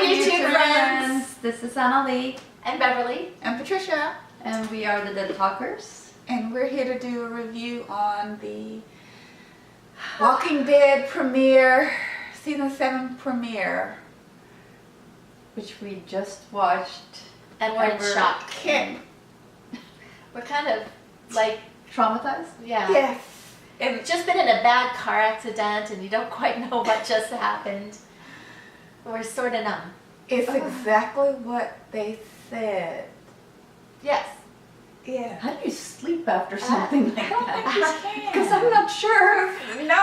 YouTube friends. This is Annalie And Beverly. And Patricia. and we are the Dead Talkers. And we're here to do a review on the Walking Dead premiere, season 7 premiere. Which we just watched. And we're in And we're- shock. Kim. We're kind of like, Traumatized? yeah. Yes. We've just been in a bad car accident and you don't quite know what just happened. We're sort of numb. It's exactly what they said. Yes. Yeah. How do you sleep after something like I don't that? think you can. Because I'm not sure. No.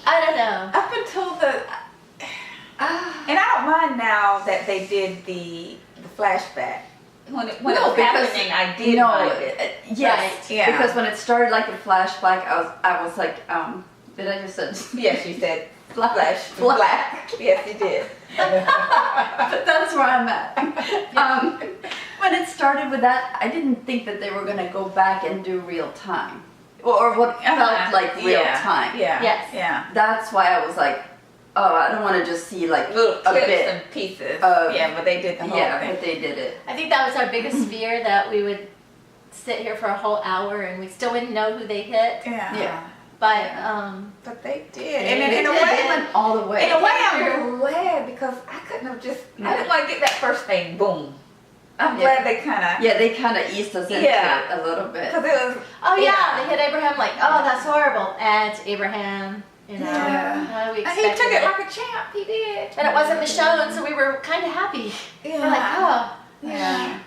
I don't know. Up until the... And I don't mind now that they did the flashback. When it was happening, I did mind it. Yes. Right. Yeah. Because when it started like a flashback, I was like, did I just said Yes, you said flash? black. Yes, you did. But that's where I'm at. When it started with that, I didn't think that they were going to go back and do real time. Or what felt like real time. Yeah. Yes. Yeah. That's why I was like, oh, I don't want to just see like Little a clips bit. and pieces. of- Yeah, but they did the whole Yeah, thing. but they did it. I think that was our biggest fear, that we would sit here for a whole hour and we still wouldn't know who they hit. Yeah. Yeah. But But they did. They And in a did. way, They went all the way. in a way, I'm glad because I couldn't have just. I didn't want to get that first thing. Boom. I'm Yeah. glad they kind of. Yeah, they kind of eased us into Yeah. it a little bit. Because it was. oh yeah, Yeah. they hit Abraham like, oh, that's horrible. And it's Abraham, you know. Yeah. We And he expected took it like a champ. He did. And it wasn't Michonne, so we were kind of happy. Yeah. We're like, oh. Yeah.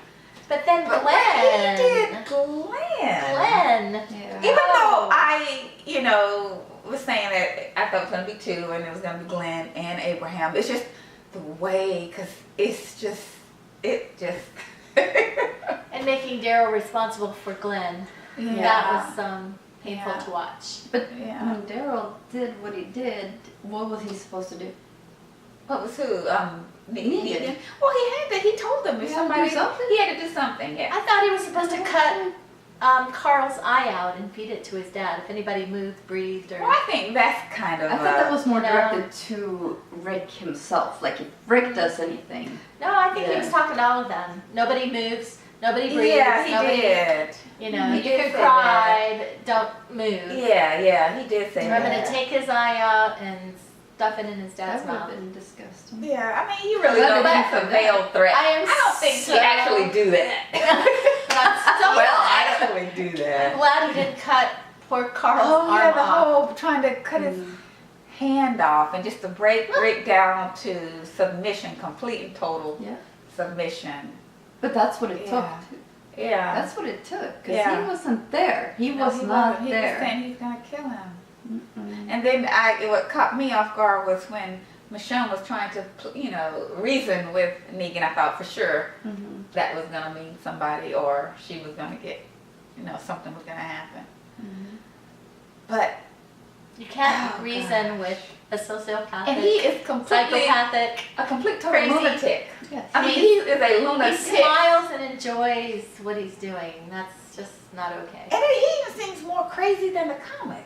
But then But Glenn. he did Glenn. Glenn. Yeah. Even though Oh. I, was saying that I thought it was going to be 2 and it was going to be Glenn and Abraham. It's just the way, because it just. And making Daryl responsible for Glenn. That was painful Yeah. to watch. But Yeah. when Daryl did what he did, what was he supposed to do? What was who? Negan. Negan. Well, he told them if He had to do somebody. something? He had to do something, yeah. I thought he was supposed to cut Carl's eye out and feed it to his dad if anybody moved, breathed, or... Well, I think that's kind of. I thought that was more you know. directed to Rick himself. Like if Rick does anything. No, I think he Yeah. was talking to all of them. Nobody moves, nobody breathes, Yeah, he nobody... did. You know, He you did can say cry, but don't move. Yeah, he did say I'm that. going to take his eye out and stuff it in his That dad's would have mouth. been disgusting. Yeah, I mean, you really Well, don't that think would it's a be veiled threat. I don't think so- he actually do that. But I'm so well, glad. actually do I'm that. glad he didn't cut poor Carl's Oh yeah, arm the off. whole trying to cut his hand off and just to break down to submission, complete and total Yeah. submission. But that's what it Yeah. took. Yeah. That's what it took. Because Yeah. he wasn't there. He No, was he not wasn't. He was there. saying he's gonna kill him. Mm-mm. And then what caught me off guard was when Michonne was trying to, reason with Negan. I thought for sure Mhm. that was gonna mean somebody, or she was gonna get, something was gonna happen. Mhm. But You can't Oh, reason with a sociopathic, and he is completely psychopathic. a complete total Crazy. lunatic. Yes. I mean, he is a lunatic. He smiles and enjoys what he's doing. That's just not okay. And he even seems more crazy than the comic.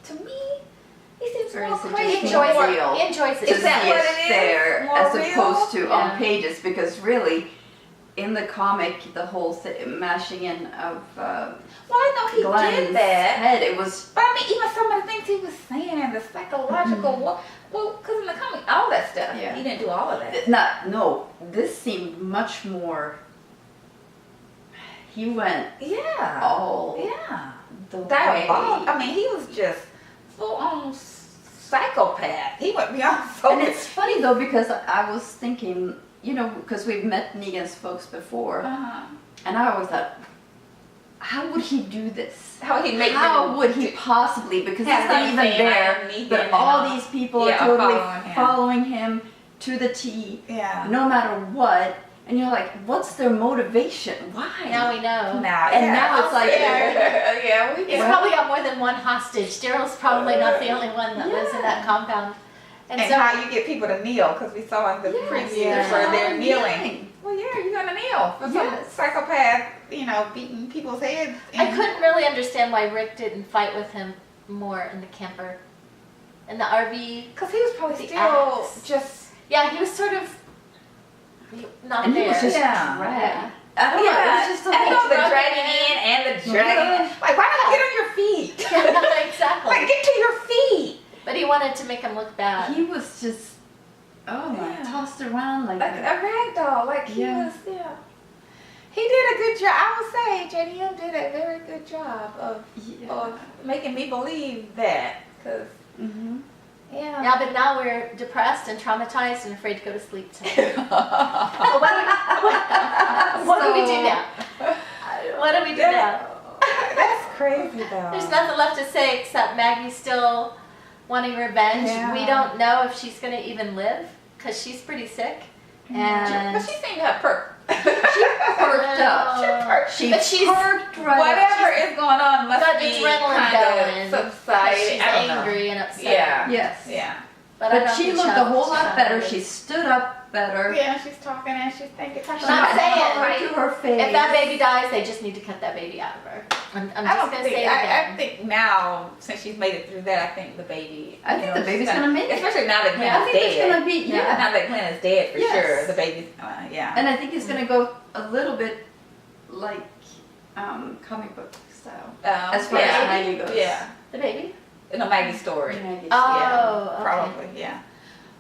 To me, he seems Or more is it crazy. just He enjoys more it. real? He enjoys it. Is that See what it it is? there More as real? opposed to Yeah. on pages, because really in the comic the whole mashing in of Well, I know he Glenn's did that. head, it was But I mean, even some of the things he was saying and the psychological, well, because in the comic, all that stuff, Yeah. he didn't do all of that. no, this seemed much more, he went Yeah. all Yeah. the Diabolical. way. I mean, he was just full on psychopath. He went beyond so And it's funny though, because I was thinking, because we've met Negan's folks before, Uh-huh. and I always thought, how would he do this? How he make How them would he do- possibly? Because Have he's not them even saying, "I there, am Negan," but and all all. these people Yeah, are totally following him. following him to the T, Yeah. no matter what. And you're like, what's their motivation? Why? Now we know. Now, And yeah. now it's like- yeah, we He's get probably got more than one hostage. Daryl's probably not the only one that lives in that compound. And so how you get people to kneel, because we saw in the Yes, preview yeah. where they're Oh, kneeling. Well, yeah, you're gonna kneel for some Yes. psychopath, beating people's heads. I couldn't really understand why Rick didn't fight with him more in the camper. In the RV. Because he was probably The still axe. just Yeah, he was sort of not And he there. was just Yeah. dragged. I don't know. It Yeah, was just a and whole the drug dragging in. in and the dragging. Like, why not get on your feet? Yeah, exactly. Like, get to your feet. But he wanted to make him look bad. He was just, oh my, Yeah. tossed around like Like a rag doll. Like, he Yeah. was, He did a good job. I would say JDM did a very good job of making me believe that. Because, Mhm. yeah. Yeah, but now we're depressed and traumatized and afraid to go to sleep tonight. So what do we do now? What do we do now? That's crazy, though. There's nothing left to say except Maggie's still wanting revenge. Yeah. We don't know if she's going to even live because she's pretty sick. And But she seemed to have perk. She perked up. She perked. She But she's- perked right up. Whatever is going on must got be adrenaline kind going of because subsided. she's I don't know. angry and upset. Yeah. Yes. Yeah. I But don't she think looked a she'll- whole she'll lot have better. it. She stood up better. Yeah, she's talking and she's thinking. I'm She not had saying, color right? to her face. If that baby dies, they just need to cut that baby out of her. I'm I just don't going to think. say it again. I think now, since she's made it through that, I think the baby. I think the she's baby's gonna make it. Especially now that Glenn I is think it's dead. gonna be, yeah. Now that Glenn is dead for Yes. sure, the baby's. Yeah. And I think it's gonna go a little bit like comic book style. As far yeah. as Maggie goes. Yeah. The baby? No, Maggie's story. Maggie's- Oh, Yeah, okay. probably. Yeah.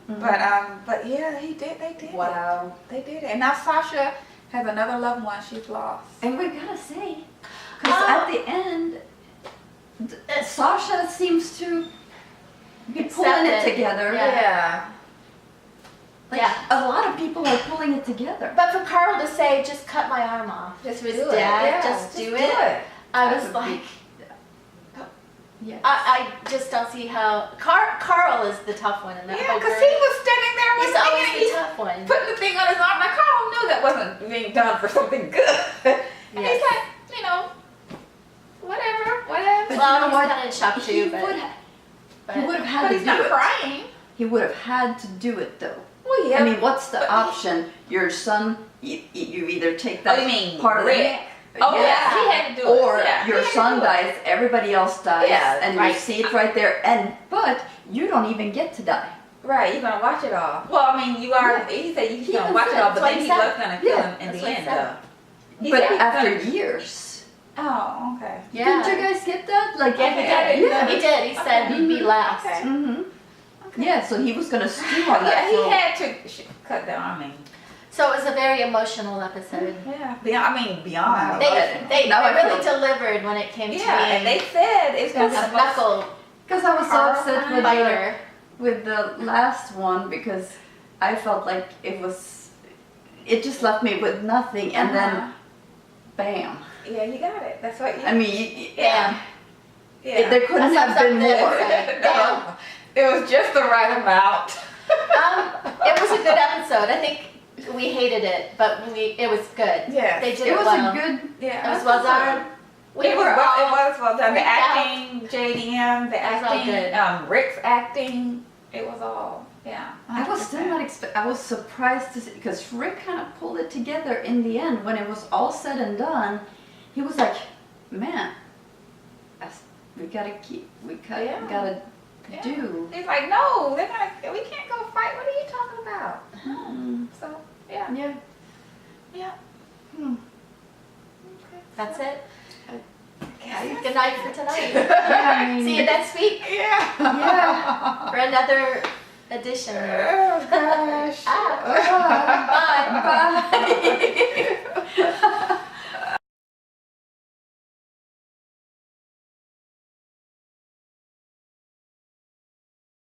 Mhm. But yeah, he did. They did. Wow. They did it. And now Sasha has another loved one she's lost. And we gotta say, because Oh. at the end, Sasha seems to be pulling Accept it it. together. Yeah. Like, Yeah. a lot of people are pulling it together. But for Carl to say, just cut my arm off Just to his do it. dad, Yeah, just do it. I was That would be- like, Yeah. I just don't see how. Carl is the tough one in that Yeah, whole because group. he was standing there with He's me always and the he's tough one. putting the thing on his arm. Like, Carl knew that wasn't being done for something good. And Yes. he's like, whatever. But Well, you know he's what? kind of in shock He too, but, would ha- he would have had But to he's do not it. crying. He would have had to do it though. Well, yeah. I mean, what's the But- option? Your son, you either take Oh, that you mean part of Rick? it. Oh, Yes. yeah, he had to do it. Or Yeah, he your had to son do it. dies, everybody else dies, Yeah, and right. you see it right there. But you don't even get to die. Right, you're gonna watch it all. Well, I mean, you are. Yeah. He said he's He gonna even watch it said- all, but that's what then he he said. was gonna kill Yeah, him in that's the what he end, said. though. He But said he's after gonna- years. Oh, okay. yeah. Didn't you guys get that? Like, Yeah, he Yeah, did. yeah. He did. He said he'd be Mhm. last. Okay. Mm-hmm. Okay. Yeah, so he was gonna stew Oh, on that. yeah, he for- had to cut down. I mean, So it was a very emotional episode. yeah. Beyond. Wow. They Now I really feel- delivered when it came to Yeah, being and they said it's gonna a be knuckle Because I was so upset with biter. the last one because I felt like it just left me with nothing, and then bam. Yeah, you got it. That's what you. I mean, Bam. yeah. there couldn't That have sums been up the more. episode. No, it was just the right amount. It was a good episode. I think we hated it, but it was good. Yeah. They did It it, was well. a good. Yeah, It was well done. We It was were well. all It was well done. The freaked out. acting, JDM, the It was all good. acting, Rick's acting. It was all. Yeah. I was still 100%. not I was surprised to see because Rick kind of pulled it together in the end when it was all said and done. He was like, "Man, we gotta Yeah. gotta Yeah. do." He's like, no, they're not. We can't go fight. What are you talking about? Mm. So yeah, Yeah. yeah. Hmm. Okay. That's it. Okay. Good night for tonight. Yeah, I mean, See you next week Yeah. Yeah. for another edition. Oh gosh.